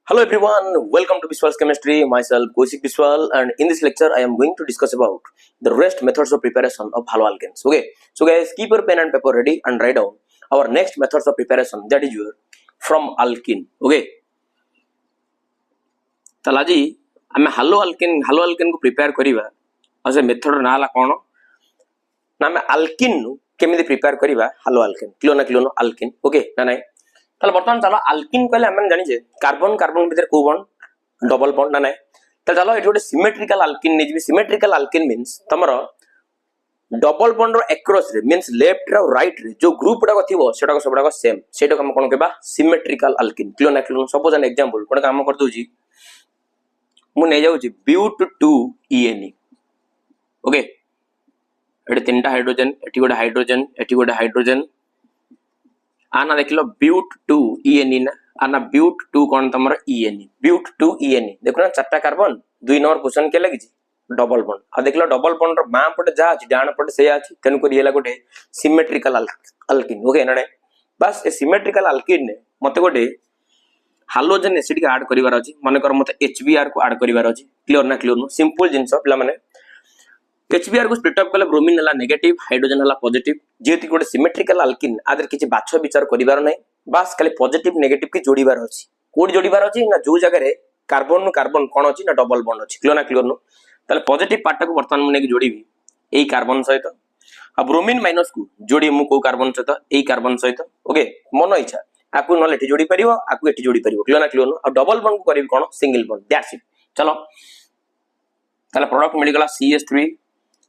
Hello everyone, welcome to BISWA'S chemistry. Myself Kausik Biswal, and in this lecture I am going to discuss about the rest methods of preparation of haloalkanes. Okay, so guys, keep your pen and paper ready and write down our next methods of preparation, that is your from alkene. Okay, तो आज आम haloalkane को prepare करिवा और से method ना कौन ना आम alkene केमिति prepare करिवा haloalkane clear alkene. Okay ना नहीं ताले बर्तमान चलो alkene कहले हम जानि जे कार्बन कार्बन भीतर को बॉन्ड डबल बॉन्ड ना नहीं ताले चलो एठी गोटे सिमेट्रिकल alkene नै जिवि. सिमेट्रिकल alkene मींस तमरो डबल बॉन्ड रो अक्रॉस रे मींस लेफ्ट रो राइट रे जो ग्रुप डाको थिवो सेटा को सबडा को सेम सेटा को हम कोन कहबा symmetrical alkene clear. Suppose an example कोन काम कर दोजी मु नै जाउची ब्यूट 2 ene. ओके एठी तीनटा हाइड्रोजन एठी गोटे हाइड्रोजन एठी गोटे हाइड्रोजन आना देखलो ब्यूट 2 ene ना आना ब्यूट 2 कोन तमरो ene ब्यूट 2 ene देखो ना चारटा कार्बन दुई नंबर पोजीशन के लागि डबल बॉन्ड आ देखलो डबल बॉन्ड रो बां पटे जा अछि डाण पटे से अछि तन को रियला गोटे सिमेट्रिकल alkene. ओके ना बस ए सिमेट्रिकल alkene ने मते गोटे हालोजन एसिड के ऐड करिवार अछि माने कर मते HBr को ऐड करिवार अछि क्लियर नो सिंपल जिंस पिला माने HBr को स्प्लिट अप कले ब्रोमीन हला नेगेटिव हाइड्रोजन हला पॉजिटिव जेति गोटे सिमेट्रिकल alkene आदर किछि बाछ विचार करिवार नै बस खाली पॉजिटिव नेगेटिव के जोड़ीबार अछि कोड जोड़ीबार अछि ना जो जगह रे कार्बन नु कार्बन कोन अछि ना डबल बॉन्ड अछि क्लियर नो ताले पॉजिटिव पार्ट को वर्तमान मुने के जोड़ीबी एई कार्बन सहित आ ब्रोमीन माइनस को जोड़ी मु को कार्बन सहित एई कार्बन सहित. ओके मन इच्छा आकु नले एठी जोड़ी परिबो आकु एठी जोड़ी परिबो क्लियर नो आ डबल बॉन्ड को करिबी कोन सिंगल बॉन्ड दैट्स इट. चलो ताले प्रोडक्ट मिल गला CH3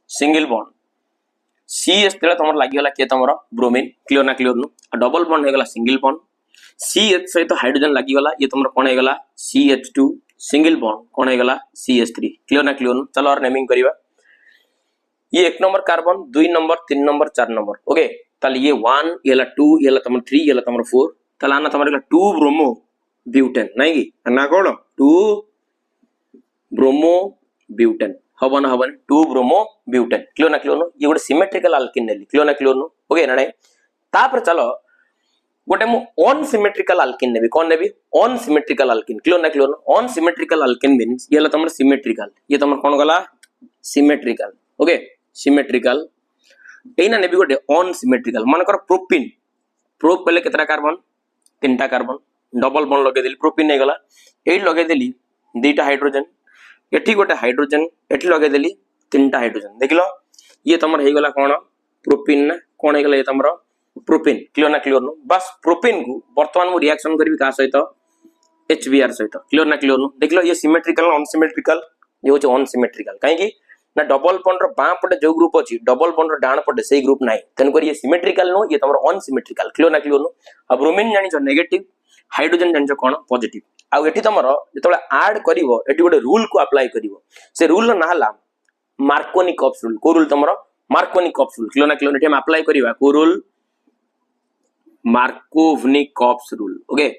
सिंगल बॉन्ड CH तेला तमर लागि गला के तमर bromine clear no double bond हे गला सिंगल बॉन्ड CH सहित हाइड्रोजन लागि गला ये तमर कोन हे गला CH2 सिंगल बॉन्ड कोन हे गला CH3 क्लियर नो. चलो और नेमिंग करिवा ये 1 number carbon 2 number 3 number 4 number. Okay ताले ये 1 ये ला 2 ये ला तमर 3 ये ला तमर 4 ताले आना तमर 2 ब्रोमो ब्यूटेन नै कि ना कोन 2 ब्रोमो ब्यूटेन हवन 2 ब्रोमो ब्यूटेन क्लियर नो ये गोटे सिमेट्रिकल alkene नेली क्लियर नो. ओके ना तापर चलो गोटे मु ऑन सिमेट्रिकल alkene नेबी कोन नेबी unsymmetrical alkene clear no. Unsymmetrical alkene means ये ला तमर सिमेट्रिकल ये तमर कोन गला सिमेट्रिकल. ओके सिमेट्रिकल एना नेबी गोटे ऑन सिमेट्रिकल मन कर प्रोपिन प्रोप पहले केतरा कार्बन तीनटा कार्बन डबल बॉन्ड लगे देली प्रोपिन नै गला एई लगे देली दुईटा हाइड्रोजन एठी गोटे हाइड्रोजन एठी लगे देली तीनटा हाइड्रोजन देखलो ये तमर हे गला कोन प्रोपिन ना कोन हे गला ये तमर प्रोपिन क्लियर नो. बस प्रोपिन को वर्तमान मु रिएक्शन करबी का सहित HBr सहित क्लियर नो. देखलो ये सिमेट्रिकल ऑन सिमेट्रिकल ये होचे ऑन सिमेट्रिकल काहे कि ना डबल बॉन्ड रो बां पटे जो ग्रुप अछि डबल बॉन्ड रो डाण पटे सेही ग्रुप नाही तन कर ये सिमेट्रिकल नो ये तमर ऑन सिमेट्रिकल क्लियर नो. आ ब्रोमीन जानि छ नेगेटिव हाइड्रोजन जानि छ कोन पॉजिटिव आ एठी तमर जेतोले ऐड करिवो एठी गोटे रूल को अप्लाई करिवो से रूल ना हला मार्कोनिकॉप्स रूल को रूल तमर मार्कोनिकॉप्स रूल क्लियर एठी हम अप्लाई करिवा को rule Markovnikov's rule. Okay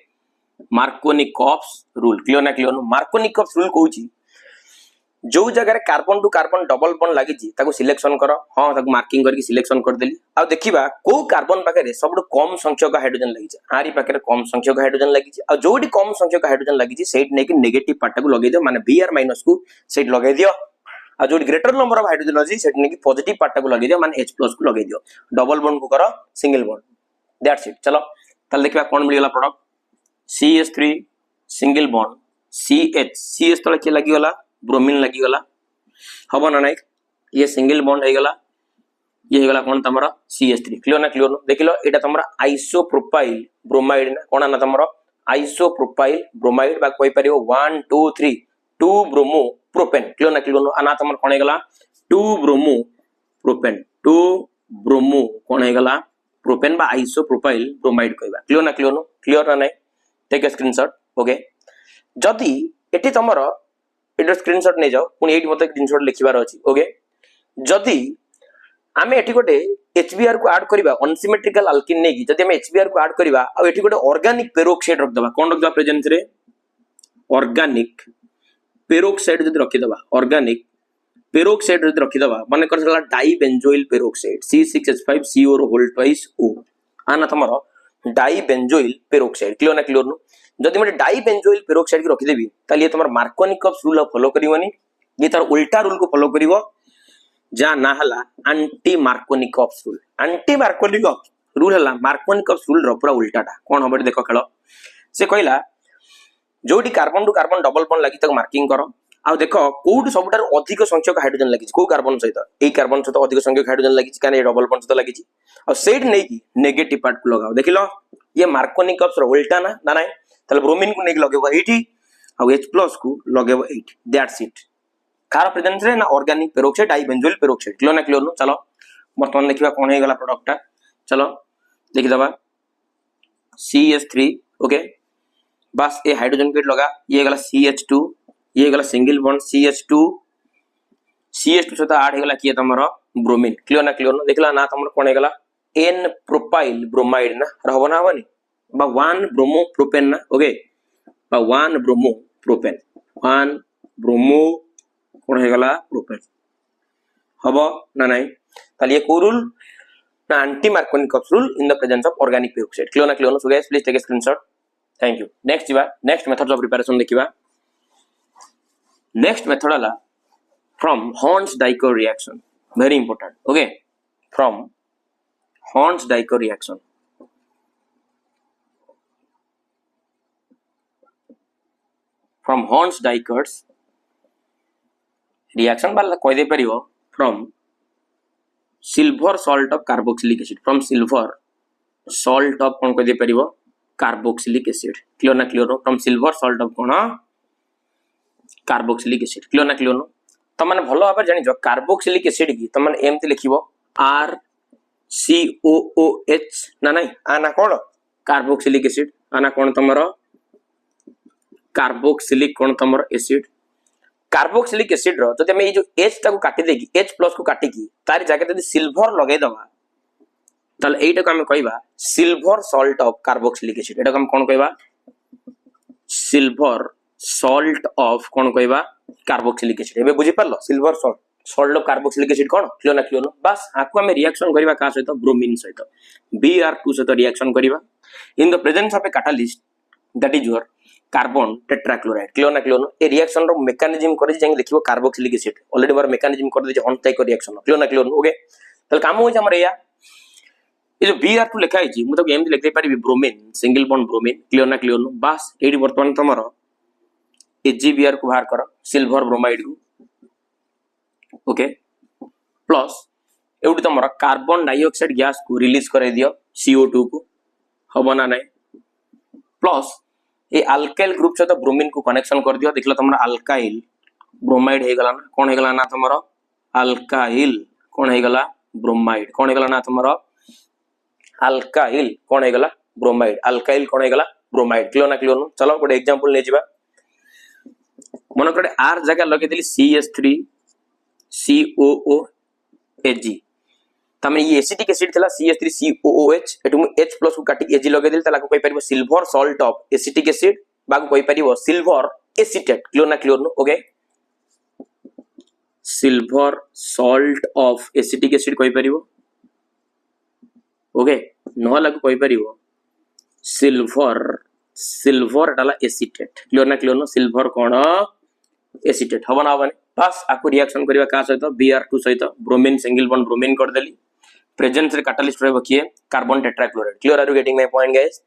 Markovnikov's rule clear no. Markovnikov's rule कहूची जो जगह carbon to carbon double bond लागि जी ताको सिलेक्शन करो हां ताको मार्किंग करके सिलेक्शन कर देली आ देखिबा को कार्बन पाके सबड कम संख्यक हाइड्रोजन लागि छी आरी पाके कम संख्यक हाइड्रोजन लागि छी आ जोडी कम संख्यक हाइड्रोजन लागि छी सेट नै कि नेगेटिव पार्ट को लगे दियो माने Br माइनस को सेट लगे दियो आ जोडी ग्रेटर नंबर ऑफ हाइड्रोजन अछि सेट नै कि पॉजिटिव पार्ट को लगे दियो माने H+ को लगे दियो डबल बॉन्ड को करो सिंगल बॉन्ड दैट्स इट. चलो तले देखिबा कोन मिल गला product CH3 single bond CH तले के लागि गला ब्रोमीन लगी गला हबो ना नाइ ये सिंगल बॉन्ड हे गला ये हे गला कोन तमरा CH3 क्लियर नो. देखिलो एटा तमरा आइसोप्रोपाइल ब्रोमाइड ना कोन ना तमरा आइसोप्रोपाइल ब्रोमाइड बा कोइ परियो 1 2 3 2 ब्रोमो प्रोपेन क्लियर नो. आना तमर कोन हे गला 2 ब्रोमो प्रोपेन 2 ब्रोमो कोन हे गला प्रोपेन बा आइसोप्रोपाइल ब्रोमाइड कहबा क्लियर ना नाइ टेक अ स्क्रीनशॉट. ओके जदी एटी तमरा एटा स्क्रीनशॉट नै जाओ पुनी एटी मते स्क्रीनशॉट लिखिबार अछि. ओके जदी आमे एटी गोटे HBr को ऐड करिबा अनसिमेट्रिकल alkene नै कि जदी आमे HBr को ऐड करिबा आ एटी गोटे ऑर्गेनिक पेरोक्साइड रख दबा कोन रख दबा प्रेजेंस रे ऑर्गेनिक पेरोक्साइड जदी रखि दबा ऑर्गेनिक पेरोक्साइड जदी रखि दबा माने करला dibenzoyl peroxide C6H5CO whole twice O आना तमरो डाइबेंजोइल पेरोक्साइड क्लियर ना क्लियर नु जदि मैं डाइबेंजोइल पेरोक्साइड की रखि देबी ताले ये तमर मार्कोनिकॉप्स रूल फॉलो करिवनी ये तार उल्टा रूल को फॉलो करिवो जा ना हला anti Markovnikov's rule anti Markovnikov's rule हला मार्कोनिकॉप्स रूल रो पूरा उल्टाटा कोन हबे देखो खेलो से कहला जोटी carbon to carbon double bond लागि तक मार्किंग करो आ देखो कोड सबटार अधिक संख्यक हाइड्रोजन लागि को कार्बन सहित ए कार्बन सहित अधिक संख्यक हाइड्रोजन लागि काने डबल बॉन्ड सहित लागि आ सेट नै की नेगेटिव पार्ट को लगाओ देखिलो ये मार्कोनिकॉप्स रो उल्टा ना ना नै तले ब्रोमीन को नै लगेबो एठी आ H+ को लगेबो एठी दैट्स इट कार प्रेजेंस रे ना ऑर्गेनिक पेरोक्साइड डाइबेंजोइल पेरोक्साइड क्लियर ना क्लियर नो चलो वर्तमान देखिबा कोन हे गला प्रोडक्ट ता चलो देखि दबा CH3 ओके बस ये हाइड्रोजन गेट लगा ये गला CH2 ये गला सिंगल बॉन्ड CH2 सहित ऐड हेगला किए तमरो ब्रोमीन क्लियर ना क्लियर नो देखला ना तमरो कोन हेगला N प्रोपाइल ब्रोमाइड ना रहबो ना हबनी बा 1 ब्रोमो प्रोपेन ना ओके बा 1 ब्रोमो प्रोपेन 1 ब्रोमो कोन हेगला प्रोपेन हबो ना नाही ताले ये को रूल ना anti Markovnikov's rule in the presence of organic peroxide clear ना clear no so guys please take a screenshot thank you next methods of preparation देखिबा नेक्स्ट मेथड हला from Horns-Dicot reaction very important okay from Horns-Dicot reaction from Horns-Dicot's reaction बाला कोइ दे परियो from silver salt of carboxylic acid from silver salt of कोन कोइ दे परियो carboxylic acid clear ना clear know from silver salt of cone carboxylic acid clear ना clear no त माने भलो भाबे जानि जो कार्बोक्सिलिक एसिड की त माने एमति लिखिबो RCOOH ना नाही आना कोन कार्बोक्सिलिक एसिड आना कोन तमरो कार्बोक्सिलिक कोन तमरो एसिड कार्बोक्सिलिक एसिड रो जते मे जो H ता को काटि देकी H+ को काटि की तारी जगह जदी सिल्वर लगे दवा तल एटा को हम कहबा silver salt of carboxylic acid एटा को हम कोन कहबा सिल्वर सॉल्ट ऑफ कोन कहबा कार्बोक्सिलिक एसिड एबे बुझि परलो silver salt of carboxylic acid कोन क्लियर ना क्लियर नो बस आको हम रिएक्शन करबा का सहित ब्रोमीन सहित Br2 सहित रिएक्शन करबा in the presence of a catalyst that is your carbon tetrachloride clear ना क्लियर नो ए रिएक्शन रो मेकानिज्म करि जे देखिबो कार्बोक्सिलिक एसिड ऑलरेडी बार मेकानिज्म कर दे Horns-Dicot रिएक्शन क्लियर ना क्लियर नो ओके तल काम हो जे हमर या ये जो Br2 लिखा है मु तो एमती लिख दे पारिबी bromine single bond bromine clear ना क्लियर नो बस एडी वर्तमान तमरो HgBr को बाहर करो सिल्वर ब्रोमाइड को ओके प्लस एउडी तमरो कार्बन डाइऑक्साइड गैस को रिलीज करे दियो CO2 को हबो ना नाही प्लस ए अल्काइल ग्रुप से तो ब्रोमीन को कनेक्शन कर दियो देखलो तमरो अल्काइल ब्रोमाइड हे गला ना कोन हे गला ना तमरो अल्काइल कोन हे गला ब्रोमाइड कोन हे गला ना तमरो अल्काइल कोन हे गला ब्रोमाइड अल्काइल कोन हे गला ब्रोमाइड क्लियर ना क्लियर नो चलो गोटे एग्जांपल ले जिबा मन करे R जगह लगे देली CH3 COOH तमे ये एसिटिक एसिड थला CH3 COOH एटु मु H+ को काटी Ag लगे देली तला को कहि परिबो silver salt of acetic acid बागु कहि परिबो सिल्वर एसीटेट क्लियर ना clear no okay silver salt of acetic acid कहि परिबो ओके न लागु कहि परिबो सिल्वर डाला एसीटेट क्लियर ना क्लियर नो सिल्वर कोन एसीटेट हबन हबन बस आको रिएक्शन करबा का सहित Br2 सहित ब्रोमीन सिंगल बॉन्ड ब्रोमीन कर देली प्रेजेंस रे कैटलिस्ट रहबो किए carbon tetrachloride clear are you getting my point guys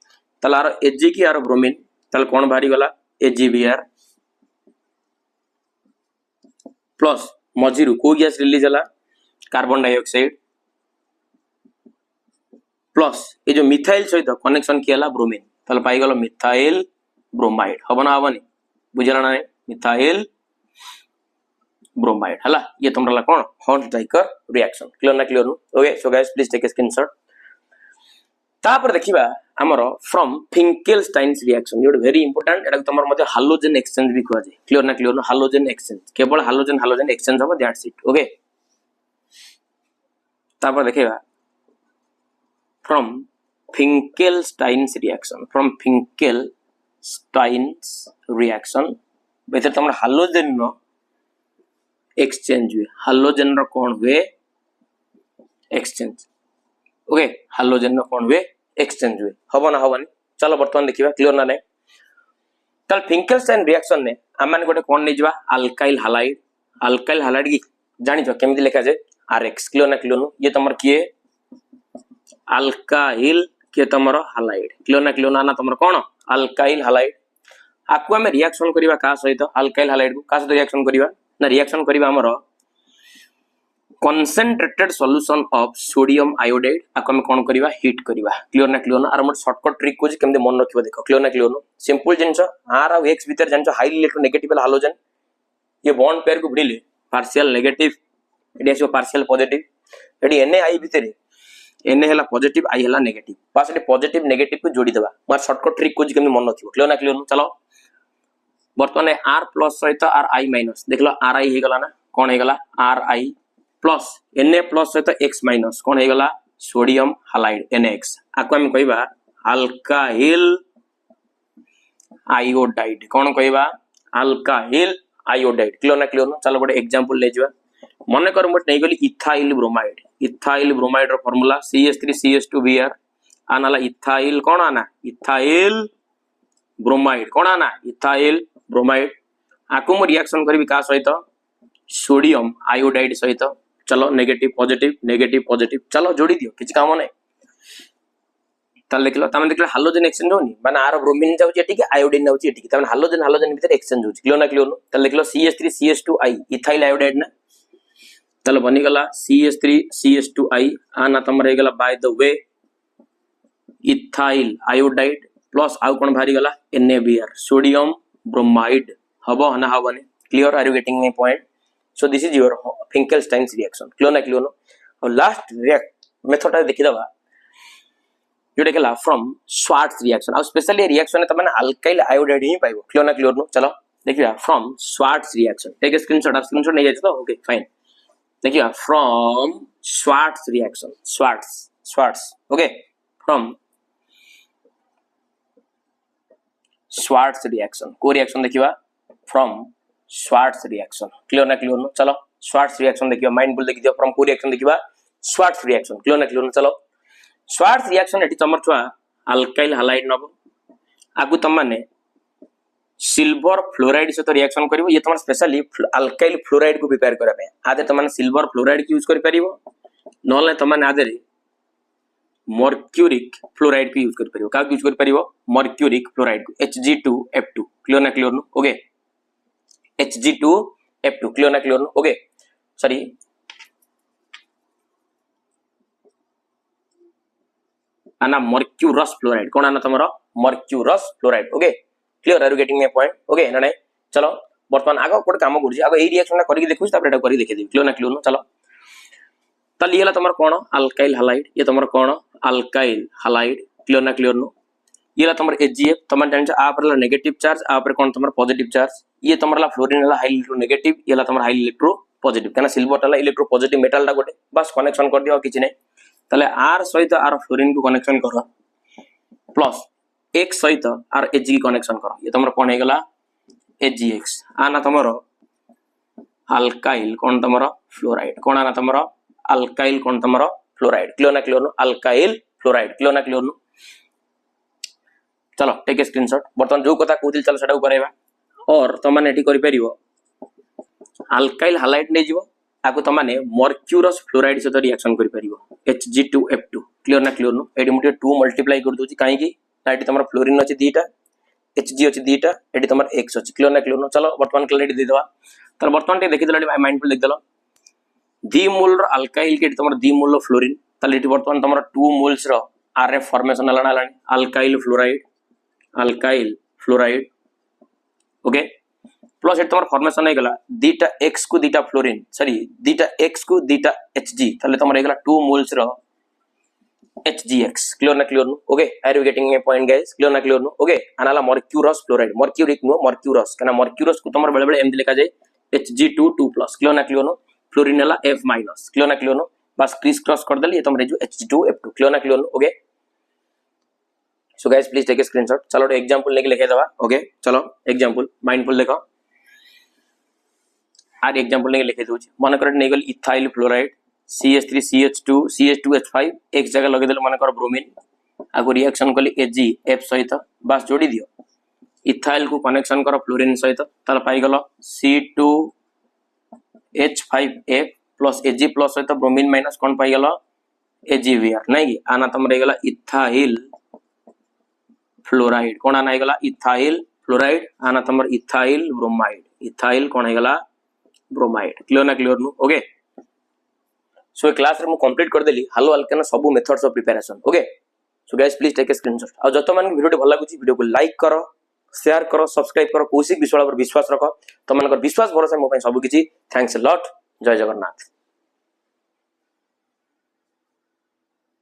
तला आरो Ag की आरो ब्रोमीन तल कोन भारी गला AgBr प्लस मजिरु को गैस रिलीज हला कार्बन डाइऑक्साइड प्लस ये जो मिथाइल सहित कनेक्शन कियाला ब्रोमीन तल पाई गलो मिथाइल ब्रोमाइड हबना हबनी बुझला ना मिथाइल ब्रोमाइड हला ये तुमरा कोन Horns-Dicot रिएक्शन क्लियर ना clear no okay so guys please take a screenshot तापर देखिबा हमरो फ्रॉम फिंकेलस्टाइन्स रिएक्शन ये वेरी इंपोर्टेंट एटा तमर मध्ये हालोजन एक्सचेंज भी कहै क्लियर ना क्लियर नो हालोजन एक्सचेंज केवल हालोजन एक्सचेंज हो दैट्स इट ओके तापर देखिबा फ्रॉम फिंकेलस्टाइन्स रिएक्शन बेतर तमर हालोजन नो एक्सचेंज हुए हालोजन रो कोन हुए एक्सचेंज ओके हालोजन रो कोन हुए एक्सचेंज हुए हबो ना हबनी चलो वर्तमान देखिबा क्लियर ना नै तल फिंकेलस्टाइन रिएक्शन ने हम माने गोटे कोन नै जिबा अल्काइल हालाइड की जानि छ केमिति लिखा जाय Rx क्लियर ना क्लियर नु ये तमर किए अल्काइल के तमर हालाइड क्लियर ना तमर कोन अल्काइल हालाइड आकु हम रिएक्शन करिबा का सहित अल्काइल हालाइड को का सहित रिएक्शन करिबा ना रिएक्शन करिबा हमर concentrated solution of sodium iodide आको हम कोन करिबा हीट करिबा क्लियर ना आर मोर शॉर्टकट ट्रिक को केमदे मन रखिबा देखो क्लियर ना सिंपल जिंस आर और x भीतर जानिछ हाईली इलेक्ट्रोनेगेटिव हालोजन ये बॉन्ड पेयर को भिड़िले पार्शियल नेगेटिव एडी आसो पार्शियल पॉजिटिव एडी Na भीतर Na हला पॉजिटिव I हला नेगेटिव बस एडी पॉजिटिव नेगेटिव को जोड़ी देबा मार शॉर्टकट ट्रिक को केमदे मन रखिबो क्लियर ना चलो वर्तमान R प्लस सहित Ri माइनस देखलो Ri हे गला ना कोन हे गला Ri प्लस Na प्लस सहित x माइनस कोन हे गला सोडियम हालाइड NaX आको हम कहबा अल्काइल आयोडाइड कोन कहबा अल्काइल आयोडाइड क्लियर ना चलो गोटे एग्जांपल ले जिबा मन कर मत नै गली इथाइल ब्रोमाइड रो फार्मूला CH3CH2Br आनाला इथाइल कोन आना इथाइल ब्रोमाइड कोन आना इथाइल ब्रोमाइड आको मो रिएक्शन करबी का सहित सोडियम आयोडाइड सहित चलो नेगेटिव पॉजिटिव चलो जोड़ी दियो किछ काम नै तल देखलो तमे देखलो हालोजन एक्सचेंज होनी माने आर ब्रोमीन जाउची एठी के आयोडीन जाउची एठी के तमे हालोजन भीतर एक्सचेंज होची क्लियर ना तल देखलो CH3CH2I इथाइल आयोडाइड ना तल बनी गला CH3CH2I आना तमरे गला by the way ethyl iodide plus आउ कोन भारी गला NaBr सोडियम ब्रोमाइड हबो हना हबने clear are you getting my point so this is your Finkelstein's reaction clear ना और लास्ट मेथड देखि दबा जोटे केला फ्रॉम स्वार्ट्स रिएक्शन और स्पेशली रिएक्शन त माने अल्काइल आयोडाइड ही पाइबो क्लियर ना चलो देखिया from Swarts reaction take a screenshot नहीं जाय तो ओके फाइन देखिया from Swarts reaction Swarts okay from Swarts reaction को रिएक्शन देखिबा फ्रॉम स्वार्ट्स रिएक्शन क्लियर ना चलो स्वार्ट्स रिएक्शन देखिबा माइंडफुल देखि दियो फ्रॉम को रिएक्शन देखिबा स्वार्ट्स रिएक्शन क्लियर ना चलो स्वार्ट्स रिएक्शन एटी तमर छुआ अल्काइल हालाइड नबो आगु तम माने सिल्वर फ्लोराइड से तो रिएक्शन करिवो ये तमर स्पेशली अल्काइल फ्लोराइड को प्रिपेयर करा पे आदे तम माने सिल्वर फ्लोराइड की यूज करि परिवो नले तम माने आदे मर्क्यूरिक फ्लोराइड की यूज करि परिवो का यूज करि परिवो मर्क्यूरिक फ्लोराइड Hg2F2 क्लियर ना ओके Hg2F2 क्लियर ना ओके सॉरी आना मर्क्यूरस फ्लोराइड कोन आना तमरो mercurous fluoride okay clear are you getting my point okay ना चलो वर्तमान आगो कोड काम गुरजी आगो ए रिएक्शन करि देखुछ तापर एटा करि देखि दे क्लियर ना चलो तल ये तमर कोन अल्काइल हालाइड ये तमर कोन अल्काइल हालाइड क्लियर ना ये तमर HgF तमन जानि आ पर नेगेटिव चार्ज आ पर कोन तमर पॉजिटिव चार्ज ये तमरला फ्लोरीन हला हाई इलेक्ट्रो नेगेटिव ये तमर हाई इलेक्ट्रो पॉजिटिव कना सिल्वर हला इलेक्ट्रो पॉजिटिव मेटल दा गोटे बस कनेक्शन कर दियो किछि नै तले R सहित आर फ्लोरीन को कनेक्शन करो प्लस X सहित आर Hg की कनेक्शन करो ये तमर कोन हे गला HgX आना तमरो अल्काइल कोन तमरो फ्लोराइड कोन आना तमरो अल्काइल कोन तमरो फ्लोराइड क्लियर ना अल्काइल फ्लोराइड क्लियर ना चलो टेक ए स्क्रीनशॉट बर्तमान जो कथा कहूतिल चलो सेटा करैबा और तमने एठी करि परिबो अल्काइल हालाइड नै जिवो आको तमने मर्क्यूरस फ्लोराइड से रिएक्शन करि परिबो Hg2F2 क्लियर ना एडी मुटे 2 मल्टीप्लाई कर दोची काहे की एटी तमर फ्लोरीन अछि दीटा Hg अछि दीटा एटी तमर X अछि क्लियर ना चलो वर्तमान क्लैरिटी दे देबा त वर्तमान ते देखि देलडी माइंडफुल लिख देलो दी मोल रो अल्काइल के तमर दी मोल रो फ्लोरीन तले एटी वर्तमान तमर 2 मोल्स रो Rf फॉर्मेशन हलानी अल्काइल फ्लोराइड ओके प्लस एट तमर फॉर्मेशन हे गला दीटा X को दीटा फ्लोरीन सॉरी दीटा X को दीटा Hg तले तमर हे गला 2 मोल्स रो HgX क्लियर ना okay are you getting my point guys clear ना ओके अनाला mercurous fluoride mercuric no mercurous कना मर्क्यूरस को तमर बेले बेले एमदी लिखा जाय Hg2 प्लस क्लियर ना फ्लोरीन हला F माइनस क्लियर ना बस क्रिस क्रॉस कर देली तमरे जो Hg2F2 क्लियर ना okay so guys please take a screenshot चलो एग्जांपल लेके लिखे दवा ओके चलो एग्जांपल माइंडफुल देखो आर एग्जांपल लेके लिखे दोछ मन कर Naegele ethyl fluoride CH3CH2 CH2H5 एक जगह लगे देल मन कर ब्रोमीन आगो रिएक्शन कली AgF सहित बस जोड़ी दियो इथाइल को कनेक्शन कर फ्लोरीन सहित ताल पाई गलो C2H5F प्लस Ag प्लस सहित ब्रोमीन माइनस कोन पाई गलो AgBr नहीं कि आना तम रही गला इथाइल फ्लोराइड कोन आना गला इथाइल फ्लोराइड आना तमर इथाइल ब्रोमाइड इथाइल कोन गला ब्रोमाइड क्लियर ना क्लियर नु ओके सो क्लास रे मु कंप्लीट कर देली हालो अल्केन सब methods of preparation okay so guys please take a screenshot आ जत मान वीडियो भल लागुची वीडियो को लाइक करो शेयर करो सब्सक्राइब करो कौशिक विश्वाल पर विश्वास रखो तुम विश्वास भरोसा मो सब किछि थैंक्स अ लॉट जय जगन्नाथ।